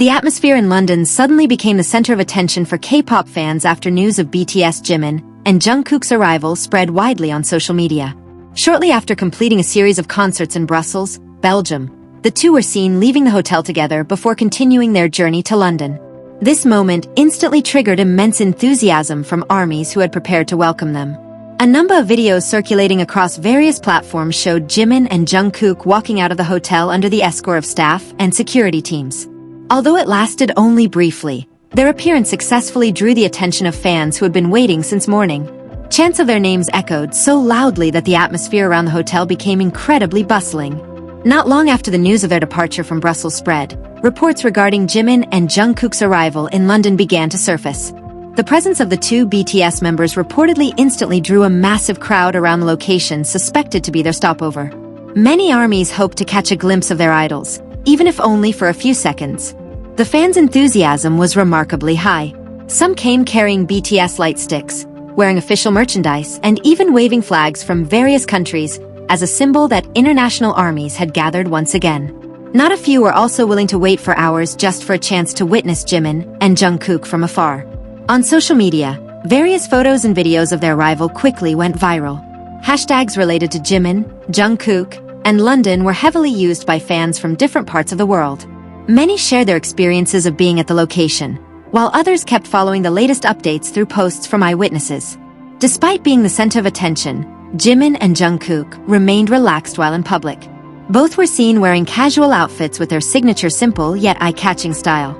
The atmosphere in London suddenly became the center of attention for K-pop fans after news of BTS Jimin and Jungkook's arrival spread widely on social media. Shortly after completing a series of concerts in Brussels, Belgium, the two were seen leaving the hotel together before continuing their journey to London. This moment instantly triggered immense enthusiasm from ARMYs who had prepared to welcome them. A number of videos circulating across various platforms showed Jimin and Jungkook walking out of the hotel under the escort of staff and security teams. Although it lasted only briefly, their appearance successfully drew the attention of fans who had been waiting since morning. Chants of their names echoed so loudly that the atmosphere around the hotel became incredibly bustling. Not long after the news of their departure from Brussels spread, reports regarding Jimin and Jungkook's arrival in London began to surface. The presence of the two BTS members reportedly instantly drew a massive crowd around the location suspected to be their stopover. Many ARMYs hoped to catch a glimpse of their idols, even if only for a few seconds. The fans' enthusiasm was remarkably high. Some came carrying BTS light sticks, wearing official merchandise, and even waving flags from various countries as a symbol that international ARMYs had gathered once again. Not a few were also willing to wait for hours just for a chance to witness Jimin and Jungkook from afar. On social media, various photos and videos of their arrival quickly went viral. Hashtags related to Jimin, Jungkook, and London were heavily used by fans from different parts of the world. Many shared their experiences of being at the location, while others kept following the latest updates through posts from eyewitnesses. Despite being the center of attention, Jimin and Jungkook remained relaxed while in public. Both were seen wearing casual outfits with their signature simple yet eye-catching style.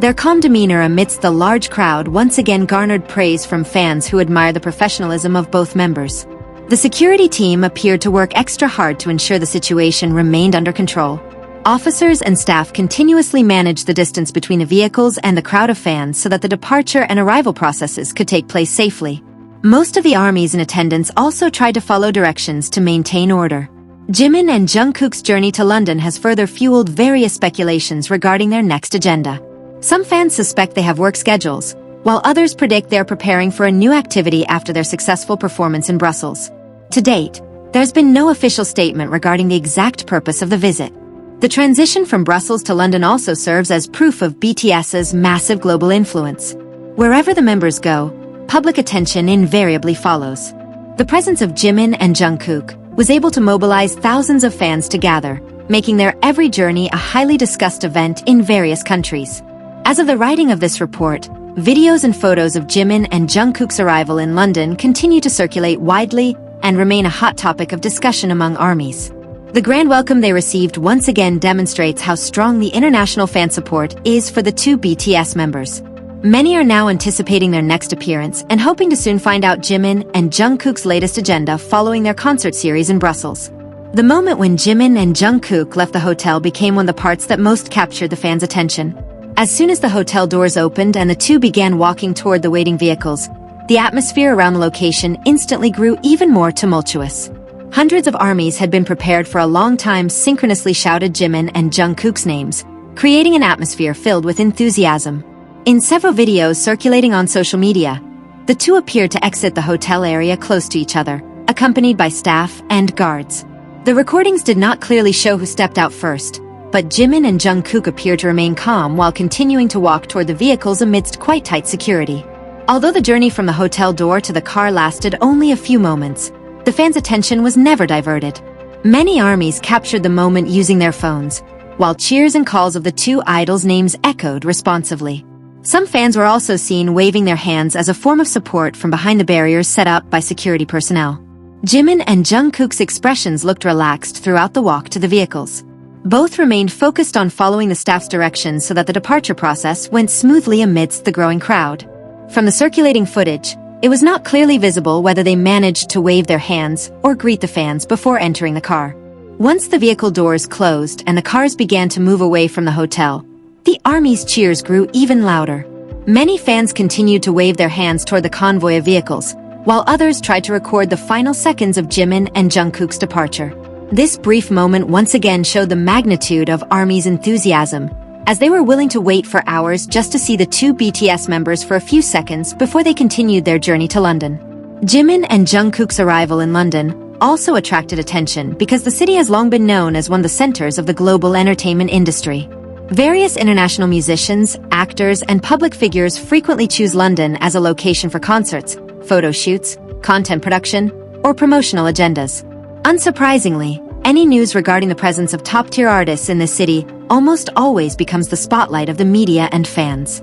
Their calm demeanor amidst the large crowd once again garnered praise from fans who admire the professionalism of both members. The security team appeared to work extra hard to ensure the situation remained under control. Officers and staff continuously managed the distance between the vehicles and the crowd of fans so that the departure and arrival processes could take place safely. Most of the ARMYs in attendance also tried to follow directions to maintain order. Jimin and Jungkook's journey to London has further fueled various speculations regarding their next agenda. Some fans suspect they have work schedules, while others predict they are preparing for a new activity after their successful performance in Brussels. To date, there's been no official statement regarding the exact purpose of the visit. The transition from Brussels to London also serves as proof of BTS's massive global influence. Wherever the members go, public attention invariably follows. The presence of Jimin and Jungkook was able to mobilize thousands of fans to gather, making their every journey a highly discussed event in various countries. As of the writing of this report, videos and photos of Jimin and Jungkook's arrival in London continue to circulate widely and remain a hot topic of discussion among ARMYs. The grand welcome they received once again demonstrates how strong the international fan support is for the two BTS members. Many are now anticipating their next appearance and hoping to soon find out Jimin and Jungkook's latest agenda following their concert series in Brussels. The moment when Jimin and Jungkook left the hotel became one of the parts that most captured the fans' attention. As soon as the hotel doors opened and the two began walking toward the waiting vehicles, the atmosphere around the location instantly grew even more tumultuous. Hundreds of ARMYs had been prepared for a long time synchronously shouted Jimin and Jungkook's names, creating an atmosphere filled with enthusiasm. In several videos circulating on social media, the two appeared to exit the hotel area close to each other, accompanied by staff and guards. The recordings did not clearly show who stepped out first, but Jimin and Jungkook appeared to remain calm while continuing to walk toward the vehicles amidst quite tight security. Although the journey from the hotel door to the car lasted only a few moments, the fans' attention was never diverted. Many ARMYs captured the moment using their phones, while cheers and calls of the two idols' names echoed responsively. Some fans were also seen waving their hands as a form of support from behind the barriers set up by security personnel. Jimin and Jungkook's expressions looked relaxed throughout the walk to the vehicles. Both remained focused on following the staff's directions so that the departure process went smoothly amidst the growing crowd. From the circulating footage, it was not clearly visible whether they managed to wave their hands or greet the fans before entering the car. Once the vehicle doors closed and the cars began to move away from the hotel, the ARMY's cheers grew even louder. Many fans continued to wave their hands toward the convoy of vehicles, while others tried to record the final seconds of Jimin and Jungkook's departure. This brief moment once again showed the magnitude of ARMY's enthusiasm, as they were willing to wait for hours just to see the two BTS members for a few seconds before they continued their journey to London. Jimin and Jungkook's arrival in London also attracted attention because the city has long been known as one of the centers of the global entertainment industry. Various international musicians, actors, and public figures frequently choose London as a location for concerts, photo shoots, content production, or promotional agendas. Unsurprisingly, any news regarding the presence of top-tier artists in this city almost always becomes the spotlight of the media and fans.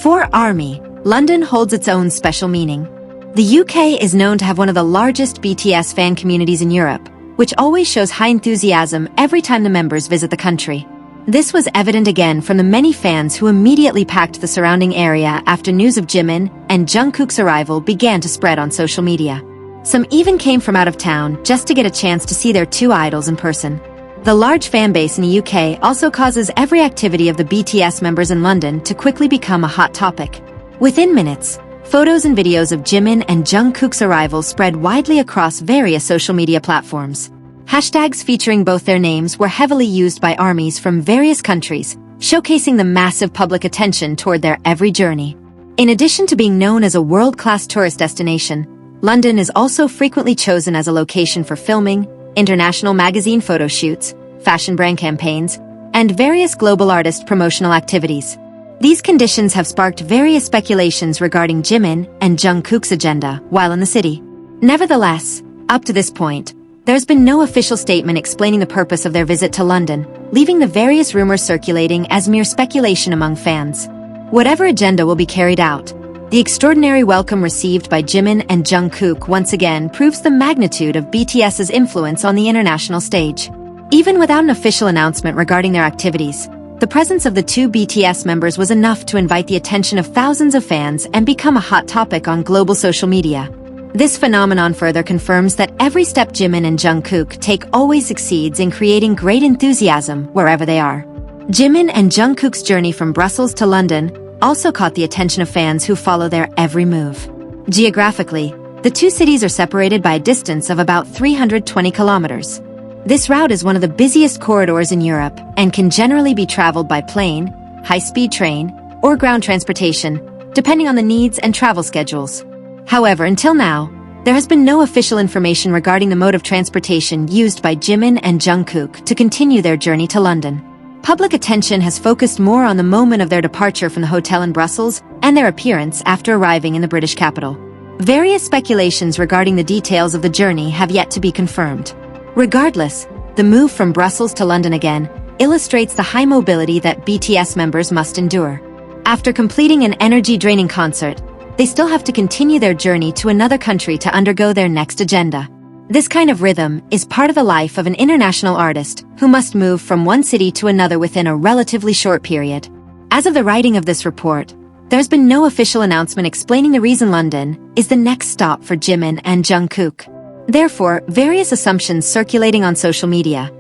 For ARMY, London holds its own special meaning. The UK is known to have one of the largest BTS fan communities in Europe, which always shows high enthusiasm every time the members visit the country. This was evident again from the many fans who immediately packed the surrounding area after news of Jimin and Jungkook's arrival began to spread on social media. Some even came from out of town just to get a chance to see their two idols in person. The large fan base in the UK also causes every activity of the BTS members in London to quickly become a hot topic. Within minutes, photos and videos of Jimin and Jungkook's arrival spread widely across various social media platforms. Hashtags featuring both their names were heavily used by armies from various countries, showcasing the massive public attention toward their every journey. In addition to being known as a world-class tourist destination, London is also frequently chosen as a location for filming, international magazine photo shoots, fashion brand campaigns, and various global artist promotional activities. These conditions have sparked various speculations regarding Jimin and Jungkook's agenda while in the city. Nevertheless, up to this point, there's been no official statement explaining the purpose of their visit to London, leaving the various rumors circulating as mere speculation among fans. Whatever agenda will be carried out, the extraordinary welcome received by Jimin and Jungkook once again proves the magnitude of BTS's influence on the international stage. Even without an official announcement regarding their activities, the presence of the two BTS members was enough to invite the attention of thousands of fans and become a hot topic on global social media. This phenomenon further confirms that every step Jimin and Jungkook take always succeeds in creating great enthusiasm wherever they are. Jimin and Jungkook's journey from Brussels to London also caught the attention of fans who follow their every move. Geographically, the two cities are separated by a distance of about 320 kilometers. This route is one of the busiest corridors in Europe and can generally be traveled by plane, high-speed train, or ground transportation, depending on the needs and travel schedules. However, until now, there has been no official information regarding the mode of transportation used by Jimin and Jungkook to continue their journey to London. Public attention has focused more on the moment of their departure from the hotel in Brussels and their appearance after arriving in the British capital. Various speculations regarding the details of the journey have yet to be confirmed. Regardless, the move from Brussels to London again illustrates the high mobility that BTS members must endure. After completing an energy-draining concert, they still have to continue their journey to another country to undergo their next agenda. This kind of rhythm is part of the life of an international artist who must move from one city to another within a relatively short period. As of the writing of this report, there's been no official announcement explaining the reason London is the next stop for Jimin and Jungkook. Therefore, various assumptions circulating on social media,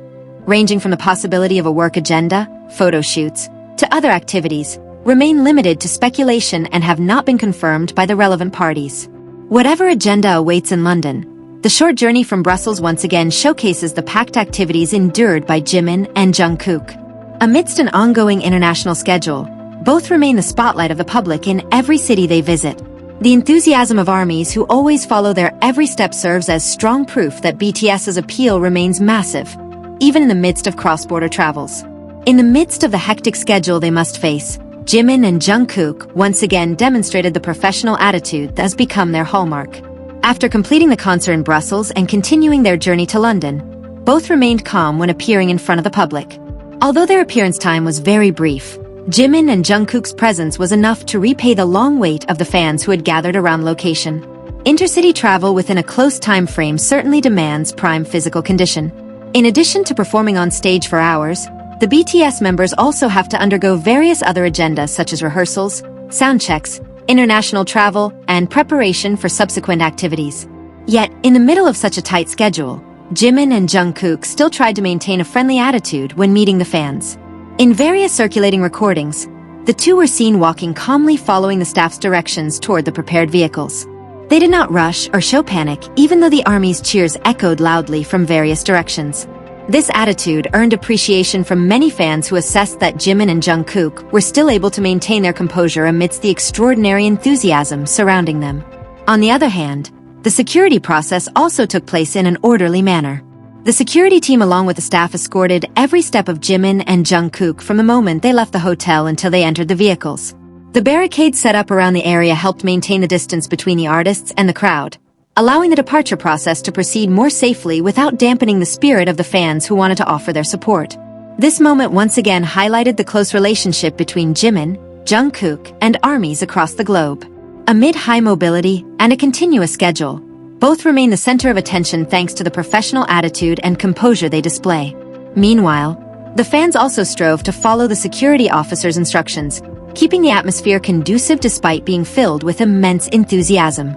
ranging from the possibility of a work agenda, photo shoots, to other activities, remain limited to speculation and have not been confirmed by the relevant parties. Whatever agenda awaits in London, the short journey from Brussels once again showcases the packed activities endured by Jimin and Jungkook. Amidst an ongoing international schedule, both remain the spotlight of the public in every city they visit. The enthusiasm of armies who always follow their every step serves as strong proof that BTS's appeal remains massive, even in the midst of cross-border travels. In the midst of the hectic schedule they must face, Jimin and Jungkook once again demonstrated the professional attitude that has become their hallmark. After completing the concert in Brussels and continuing their journey to London, both remained calm when appearing in front of the public. Although their appearance time was very brief, Jimin and Jungkook's presence was enough to repay the long wait of the fans who had gathered around the location. Intercity travel within a close time frame certainly demands prime physical condition. In addition to performing on stage for hours, the BTS members also have to undergo various other agendas such as rehearsals, sound checks, international travel, and preparation for subsequent activities. Yet, in the middle of such a tight schedule, Jimin and Jungkook still tried to maintain a friendly attitude when meeting the fans. In various circulating recordings, the two were seen walking calmly following the staff's directions toward the prepared vehicles. They did not rush or show panic, even though the army's cheers echoed loudly from various directions. This attitude earned appreciation from many fans who assessed that Jimin and Jungkook were still able to maintain their composure amidst the extraordinary enthusiasm surrounding them. On the other hand, the security process also took place in an orderly manner. The security team along with the staff escorted every step of Jimin and Jungkook from the moment they left the hotel until they entered the vehicles. The barricades set up around the area helped maintain the distance between the artists and the crowd, allowing the departure process to proceed more safely without dampening the spirit of the fans who wanted to offer their support. This moment once again highlighted the close relationship between Jimin, Jungkook, and armies across the globe. Amid high mobility and a continuous schedule, both remain the center of attention thanks to the professional attitude and composure they display. Meanwhile, the fans also strove to follow the security officer's instructions, keeping the atmosphere conducive despite being filled with immense enthusiasm.